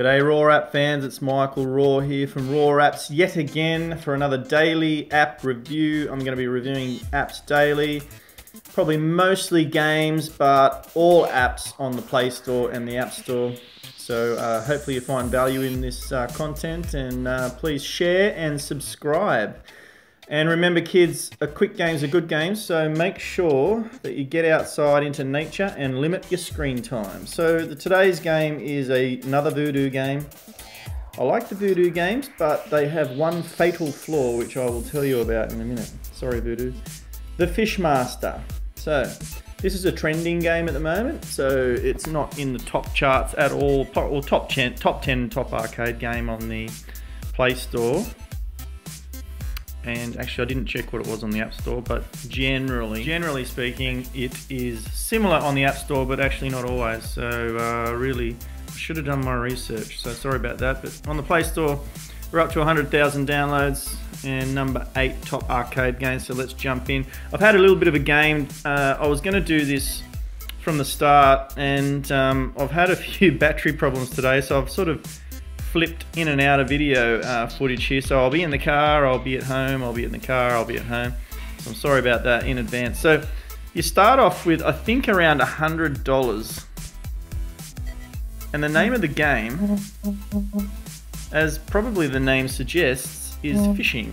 G'day ROHR app fans, it's Michael Raw here from ROHR Apps yet again for another daily app review. I'm going to be reviewing apps daily, probably mostly games, but all apps on the Play Store and the App Store. So hopefully you find value in this content, and please share and subscribe. And remember kids, a quick game's a good game, so make sure that you get outside into nature and limit your screen time. So today's game is another Voodoo game. I like the Voodoo games, but they have one fatal flaw, which I will tell you about in a minute. Sorry Voodoo. The Fishmaster. So this is a trending game at the moment, so it's not in the top charts at all, or top 10 top arcade game on the Play Store. And actually I didn't check what it was on the App Store, but generally speaking it is similar on the App Store, but actually not always. So really should have done my research, so sorry about that. But on the Play Store we're up to 100,000 downloads and number 8 top arcade game. So let's jump in. I've had a little bit of a game. I was going to do this from the start, and I've had a few battery problems today, so I've sort of flipped in and out of video footage here. So I'll be in the car, I'll be at home, I'll be in the car, I'll be at home. So I'm sorry about that in advance. So you start off with, I think, around $100. And the name of the game, as probably the name suggests, is fishing.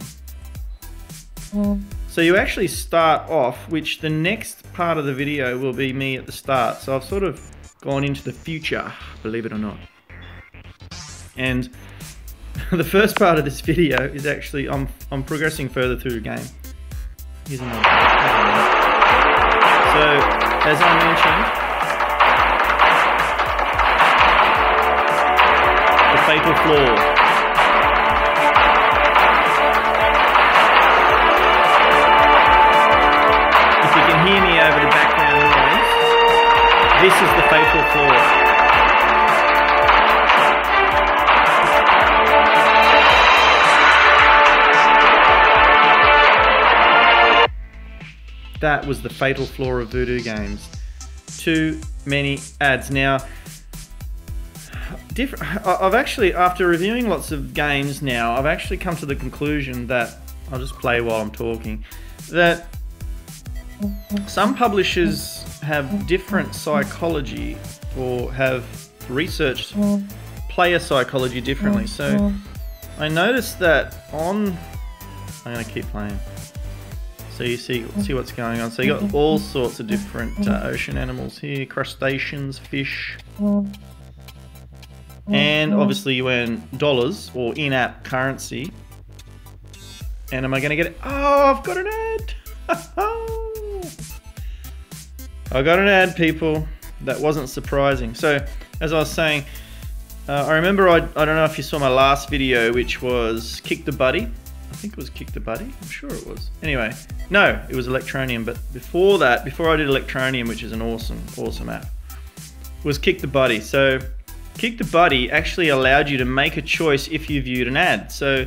So you actually start off, which the next part of the video will be me at the start. So I've sort of gone into the future, believe it or not. And the first part of this video is actually, I'm progressing further through the game. Here's another. So, as I mentioned, the fatal flaw. If you can hear me over the background noise, this is the fatal flaw. That was the fatal flaw of Voodoo games. Too many ads. Now, I've actually, after reviewing lots of games now, I've actually come to the conclusion that, I'll just play while I'm talking, that some publishers have different psychology, or have researched player psychology differently. So I noticed that on, I'm going to keep playing. So you see what's going on. So you got all sorts of different ocean animals here, crustaceans, fish, and obviously you earn dollars or in-app currency. And am I going to get it? Oh, I've got an ad! I got an ad, people. That wasn't surprising. So as I was saying, I remember, I don't know if you saw my last video, which was Kick the Buddy. I think it was Kick the Buddy, I'm sure it was. Anyway, no, it was Electronium, but before that, before I did Electronium, which is an awesome app, was Kick the Buddy. So Kick the Buddy actually allowed you to make a choice if you viewed an ad. So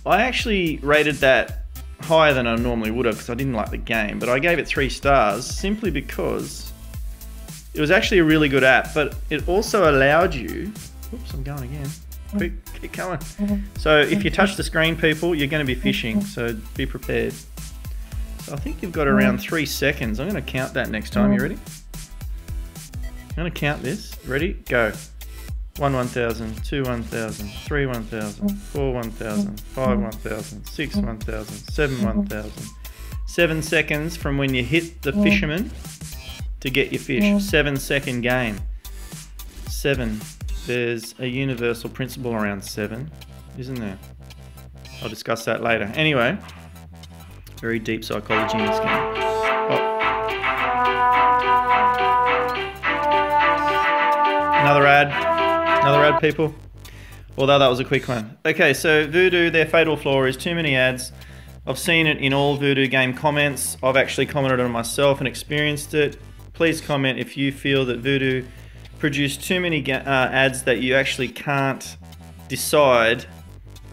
I actually rated that higher than I normally would have, because I didn't like the game, but I gave it 3 stars simply because it was actually a really good app, but it also allowed you, oops, I'm going again. Quick, keep going. So if you touch the screen, people, you're going to be fishing, so be prepared. So I think you've got around 3 seconds. I'm going to count that next time. You ready? I'm going to count this. Ready? Go. 1 1,000, 2 1,000, 3 1,000, 4 1,000, 5 1,000, 6 1,000, 7 1,000. 7 seconds from when you hit the fisherman to get your fish. 7-second game. 7. There's a universal principle around 7, isn't there? I'll discuss that later. Anyway, very deep psychology in this game. Oh. Another ad, people. Although that was a quick one. Okay, so Voodoo, their fatal flaw is too many ads. I've seen it in all Voodoo game comments. I've actually commented on it myself and experienced it. Please comment if you feel that Voodoo produce too many ads that you actually can't decide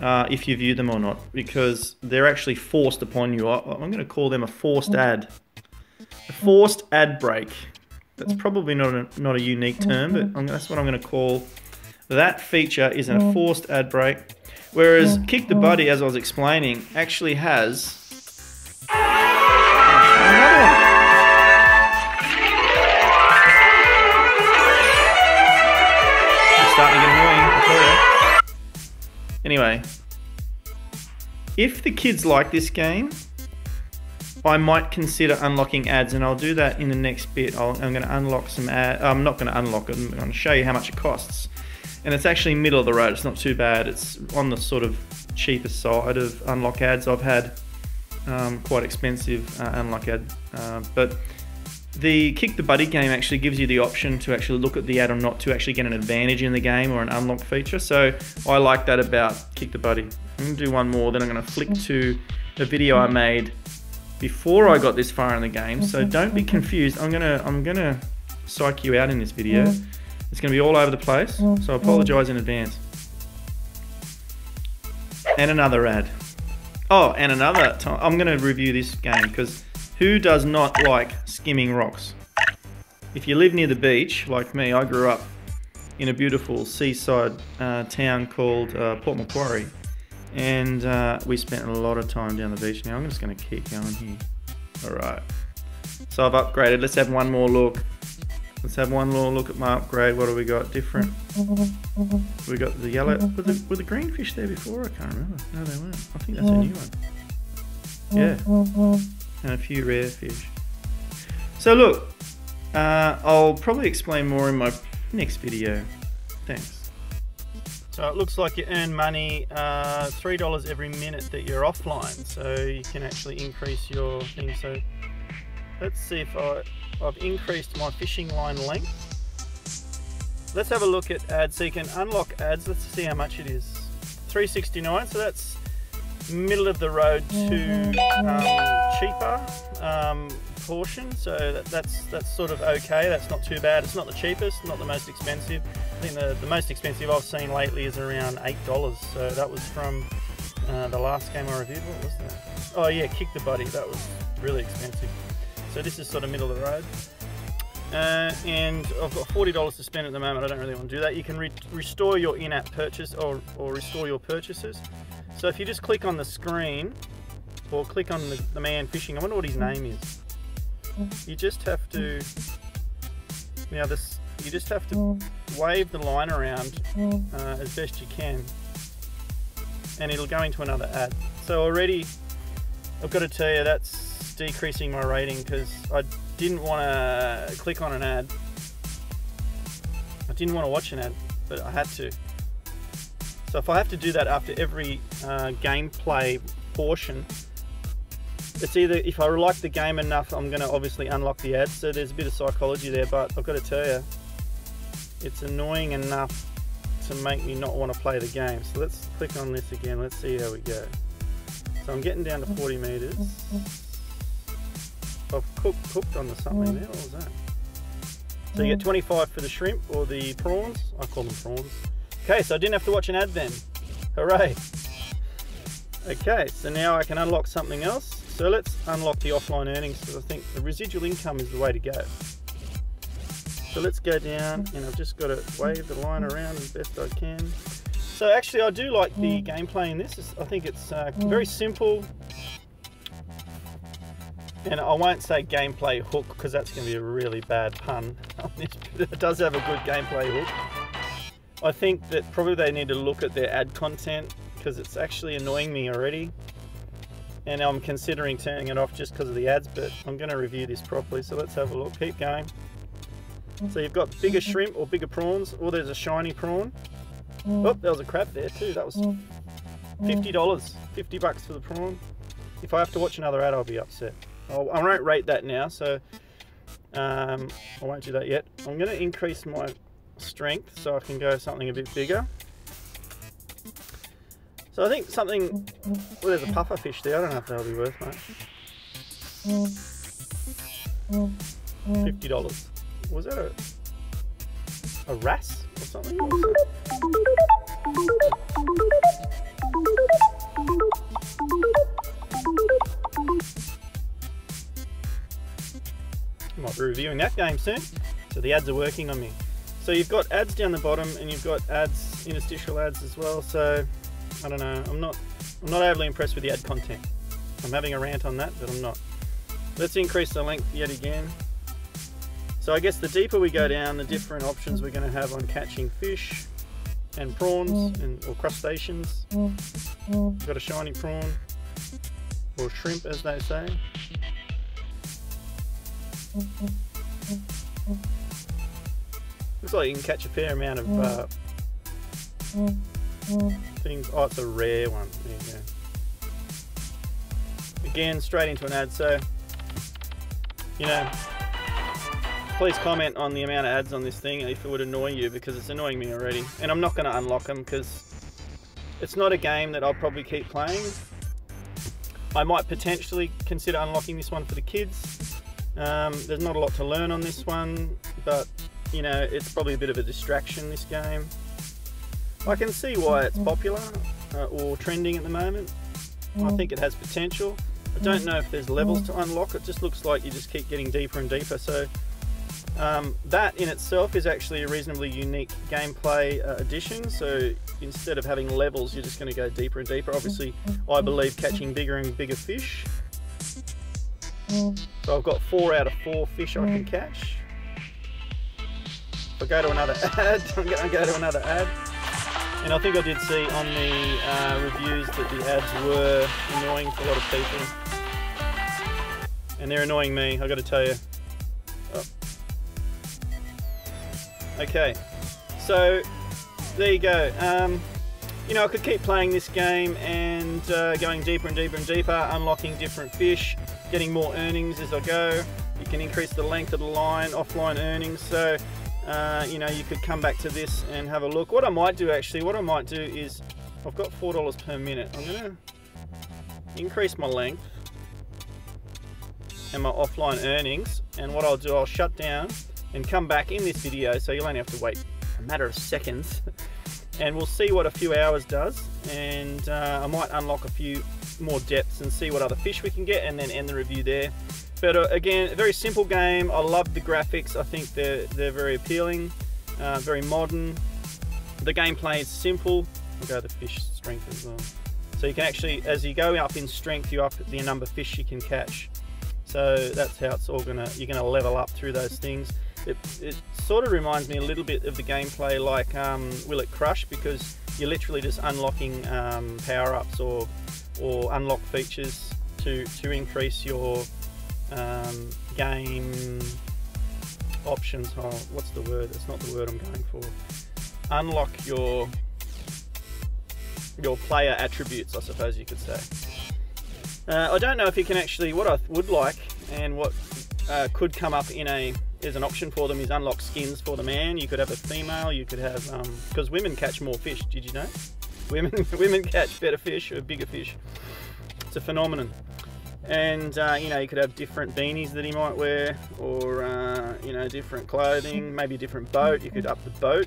if you view them or not, because they're actually forced upon you. I'm going to call them a forced ad. A forced ad break. That's probably not a unique term, but that's what I'm going to call That feature is a forced ad break, whereas Kick the Buddy, as I was explaining, actually has another one. It's starting to get annoying, I'll tell you. Anyway, if the kids like this game, I might consider unlocking ads, and I'll do that in the next bit. I'm going to unlock some ads. I'm not going to unlock it. I'm going to show you how much it costs. And it's actually middle of the road. It's not too bad. It's on the sort of cheaper side of unlock ads. I've had quite expensive unlock ad. But the Kick the Buddy game actually gives you the option to actually look at the ad or not to actually get an advantage in the game or an unlock feature. So I like that about Kick the Buddy. I'm going to do one more, then I'm going to flick to the video I made before I got this far in the game. So don't be confused. I'm gonna psych you out in this video. It's gonna be all over the place, so I apologize in advance. And another ad. Oh, and another time. I'm gonna review this game because who does not like skimming rocks? If you live near the beach, like me, I grew up in a beautiful seaside town called Port Macquarie. And we spent a lot of time down the beach. Now I'm just going to keep going here. Alright. So I've upgraded. Let's have one more look. Let's have one more look at my upgrade. What do we got different? We got the yellow. Were the green fish there before? I can't remember. No, they weren't. I think that's a new one. Yeah. And a few rare fish. So look, I'll probably explain more in my next video. Thanks. So it looks like you earn money, $3 every minute that you're offline. So you can actually increase your thing. So let's see if I've increased my fishing line length. Let's have a look at ads. So you can unlock ads. Let's see how much it is. $3.69. So that's middle of the road to cheaper portion. So that's sort of okay. That's not too bad. It's not the cheapest, not the most expensive. I think the most expensive I've seen lately is around $8. So that was from the last game I reviewed. What was that? Oh yeah, Kick the Buddy. That was really expensive. So this is sort of middle of the road. And I've got $40 to spend at the moment. I don't really want to do that. You can restore your in-app purchase or restore your purchases. So if you just click on the screen or click on the man fishing, I wonder what his name is. You just have to, you just have to wave the line around as best you can, and it'll go into another ad. So already, I've got to tell you, that's decreasing my rating because I didn't want to click on an ad. I didn't want to watch an ad, but I had to. So if I have to do that after every gameplay portion, it's either, if I like the game enough, I'm going to obviously unlock the ads. So there's a bit of psychology there, but I've got to tell you, it's annoying enough to make me not want to play the game. So let's click on this again. Let's see how we go. So I'm getting down to 40 meters. I've cooked on the something there. What was that? So you get 25 for the shrimp or the prawns. I call them prawns. Okay, so I didn't have to watch an ad then. Hooray. Okay, so now I can unlock something else. So let's unlock the offline earnings because I think the residual income is the way to go. So let's go down, and I've just got to wave the line around as best I can. So actually I do like the gameplay in this. I think it's very simple. And I won't say gameplay hook because that's going to be a really bad pun on this, but it does have a good gameplay hook. I think that probably they need to look at their ad content because it's actually annoying me already. And I'm considering turning it off just because of the ads, but I'm going to review this properly. So let's have a look. Keep going. So you've got bigger shrimp or bigger prawns, or there's a shiny prawn. Oh, there was a crab there too. That was $50. 50 bucks for the prawn. If I have to watch another ad, I'll be upset. I won't rate that now, so I won't do that yet. I'm going to increase my strength so I can go something a bit bigger. So I think something, well, there's a puffer fish there. I don't know if that'll be worth much. $50. Was that a wrasse or something? Might be reviewing that game soon. So the ads are working on me. So you've got ads down the bottom, and you've got ads, interstitial ads as well. So I don't know. I'm not overly impressed with the ad content. I'm having a rant on that, but I'm not. Let's increase the length yet again. So I guess the deeper we go down, the different options we're going to have on catching fish and prawns or crustaceans. Got a shiny prawn, or shrimp as they say. Looks like you can catch a fair amount of things. Oh, it's a rare one. There you go. Again, straight into an ad. So, you know, please comment on the amount of ads on this thing if it would annoy you, because it's annoying me already. And I'm not going to unlock them because it's not a game that I'll probably keep playing. I might potentially consider unlocking this one for the kids. There's not a lot to learn on this one, but you know, it's probably a bit of a distraction, this game. I can see why it's popular or trending at the moment. I think it has potential. I don't know if there's levels to unlock. It just looks like you just keep getting deeper and deeper. So that in itself is actually a reasonably unique gameplay addition. So instead of having levels, you're just going to go deeper and deeper. Obviously, I believe catching bigger and bigger fish. So I've got 4 out of 4 fish I can catch. If I go to another ad, I'm going to go to another ad. And I think I did see on the reviews that the ads were annoying for a lot of people. And they're annoying me, I've got to tell you. Oh. Okay, so there you go. You know, I could keep playing this game and going deeper and deeper and deeper, unlocking different fish, getting more earnings as I go. You can increase the length of the line, offline earnings. So, you know, you could come back to this and have a look. What I might do actually, is, I've got $4 per minute. I'm going to increase my length and my offline earnings. And what I'll do, I'll shut down and come back in this video. So you'll only have to wait a matter of seconds. And we'll see what a few hours does. And I might unlock a few more depths and see what other fish we can get, and then end the review there. But again, a very simple game. I love the graphics. I think they're very appealing, very modern. The gameplay is simple. We'll go to the fish strength as well. So you can actually, as you go up in strength, you up the number of fish you can catch. So that's how it's all you're gonna level up through those things. It sort of reminds me a little bit of the gameplay like Will It Crush, because you're literally just unlocking power-ups or unlock features to increase your game options. Oh, what's the word? That's not the word I'm going for. Unlock your player attributes, I suppose you could say. I don't know if you can actually, what I would like and what could come up there's an option for them is unlock skins for the man. You could have a female, you could have, because women catch more fish, did you know? Women catch better fish or bigger fish. It's a phenomenon. And you know, you could have different beanies that he might wear, or you know, different clothing, maybe a different boat. You could up the boat.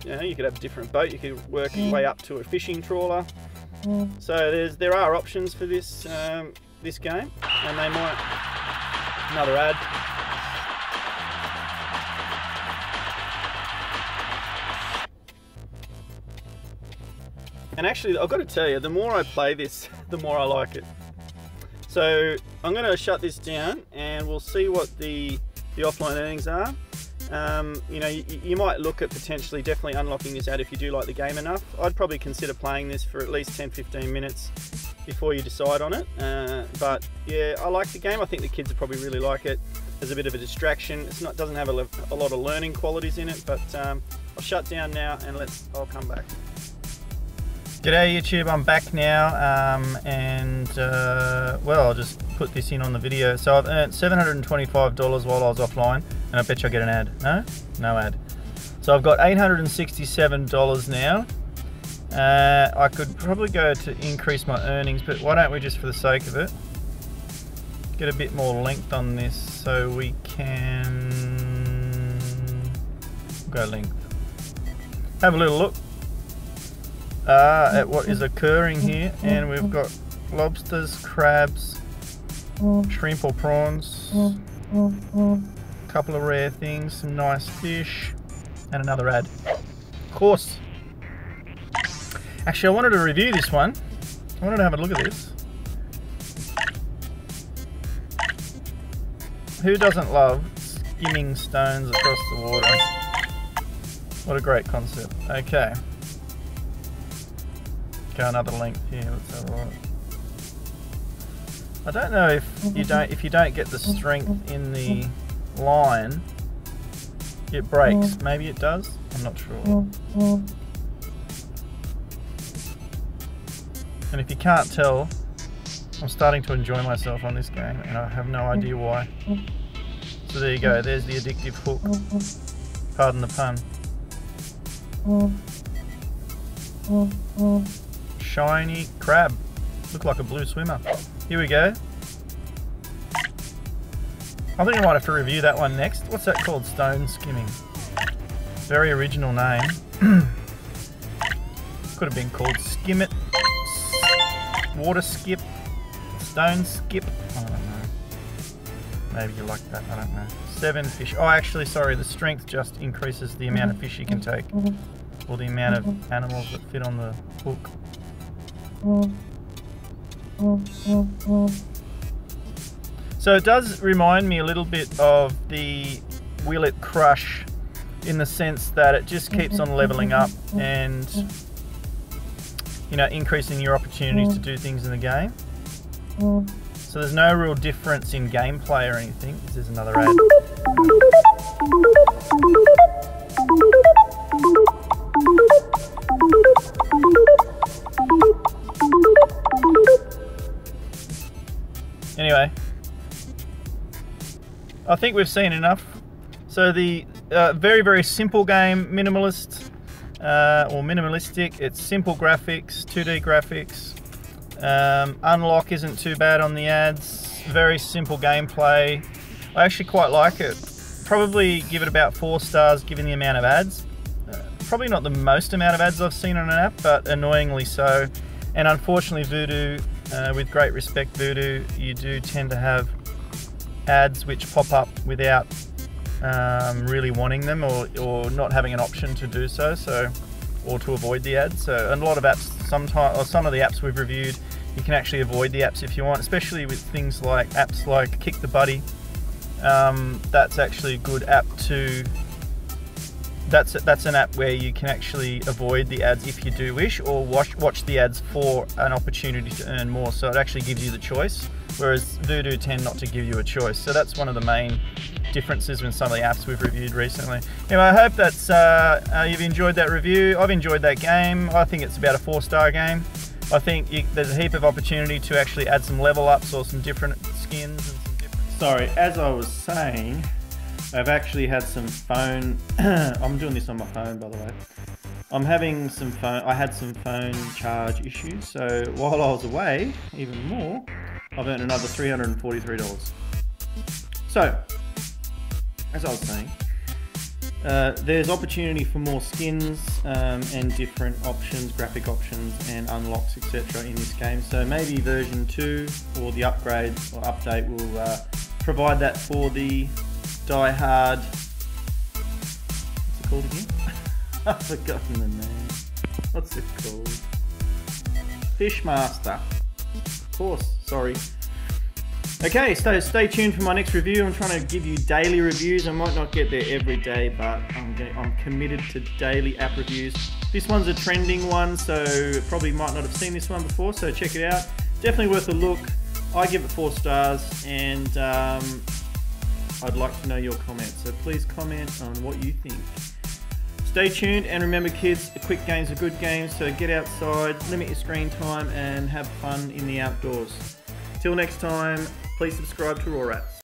You know, you could have a different boat. You could work your way up to a fishing trawler. So there are options for this this game, and they might. Another ad. And actually, I've got to tell you, the more I play this, the more I like it. So I'm going to shut this down, and we'll see what the offline earnings are. You know, you might look at potentially definitely unlocking this ad if you do like the game enough. I'd probably consider playing this for at least 10-15 minutes before you decide on it. But yeah, I like the game. I think the kids would probably really like it. There's a bit of a distraction. Doesn't have a lot of learning qualities in it, but I'll shut down now and I'll come back. G'day YouTube, I'm back now, and well, I'll just put this in on the video. So I've earned $725 while I was offline, and I bet you I'll get an ad. No? No ad. So I've got $867 now. I could probably go to increase my earnings, but why don't we just, for the sake of it, get a bit more length on this so we can go length. Have a little look at what is occurring here, and we've got lobsters, crabs, shrimp or prawns, a couple of rare things, some nice fish, And another ad. Of course. Actually, I wanted to review this one. I wanted to have a look at this. Who doesn't love skimming stones across the water? What a great concept. Okay. Go another length here. Let's have a look. I don't know if you don't get the strength in the line, it breaks. Maybe it does. I'm not sure. And if you can't tell, I'm starting to enjoy myself on this game, and I have no idea why. So there you go. There's the addictive hook. Pardon the pun. Shiny crab. Look like a blue swimmer. Here we go. I think I might have to review that one next. What's that called? Stone skimming. Very original name. Could have been called Skim It, Water Skip, Stone Skip. I don't know. Maybe you like that. I don't know. 7 fish. Oh, actually, sorry. The strength just increases the amount of fish you can take, or the amount of animals that fit on the hook. So it does remind me a little bit of the Will It Crush, in the sense that it just keeps on leveling up and, you know, increasing your opportunities to do things in the game. So there's no real difference in gameplay or anything. This is another ad. Anyway, I think we've seen enough. So the very, very simple game, minimalist or minimalistic. It's simple graphics, 2D graphics. Unlock isn't too bad on the ads. Very simple gameplay. I actually quite like it. Probably give it about 4 stars given the amount of ads. Probably not the most amount of ads I've seen on an app, but annoyingly so. And unfortunately, Voodoo, with great respect, Voodoo, you do tend to have ads which pop up without really wanting them, or not having an option to do so, or to avoid the ads. So, and a lot of apps, sometimes, or some of the apps we've reviewed, you can actually avoid the apps if you want, especially with things like apps like Kick the Buddy. That's actually a good app to. That's an app where you can actually avoid the ads if you do wish, or watch the ads for an opportunity to earn more. So it actually gives you the choice, whereas Voodoo tend not to give you a choice. So that's one of the main differences with some of the apps we've reviewed recently. Anyway, I hope that's you've enjoyed that review. I've enjoyed that game. I think it's about a 4-star game. I think there's a heap of opportunity to actually add some level ups or some different skins and some different... Sorry, as I was saying, I've actually had some phone... I'm doing this on my phone, by the way. I had some phone charge issues, so while I was away, even more, I've earned another $343. So, as I was saying, there's opportunity for more skins and different options, graphic options and unlocks, etc. in this game. So maybe version 2 or the upgrade or update will provide that for the die-hard... What's it called again? I've forgotten the name. What's it called? Fishmaster. Of course, sorry. Okay, so stay tuned for my next review. I'm trying to give you daily reviews. I might not get there every day, but I'm committed to daily app reviews. This one's a trending one, so probably might not have seen this one before, so check it out. Definitely worth a look. I give it 4 stars, and I'd like to know your comments. So please comment on what you think. Stay tuned, and remember kids, quick games are good games, so get outside, limit your screen time, and have fun in the outdoors. Till next time, please subscribe to ROHR APPS.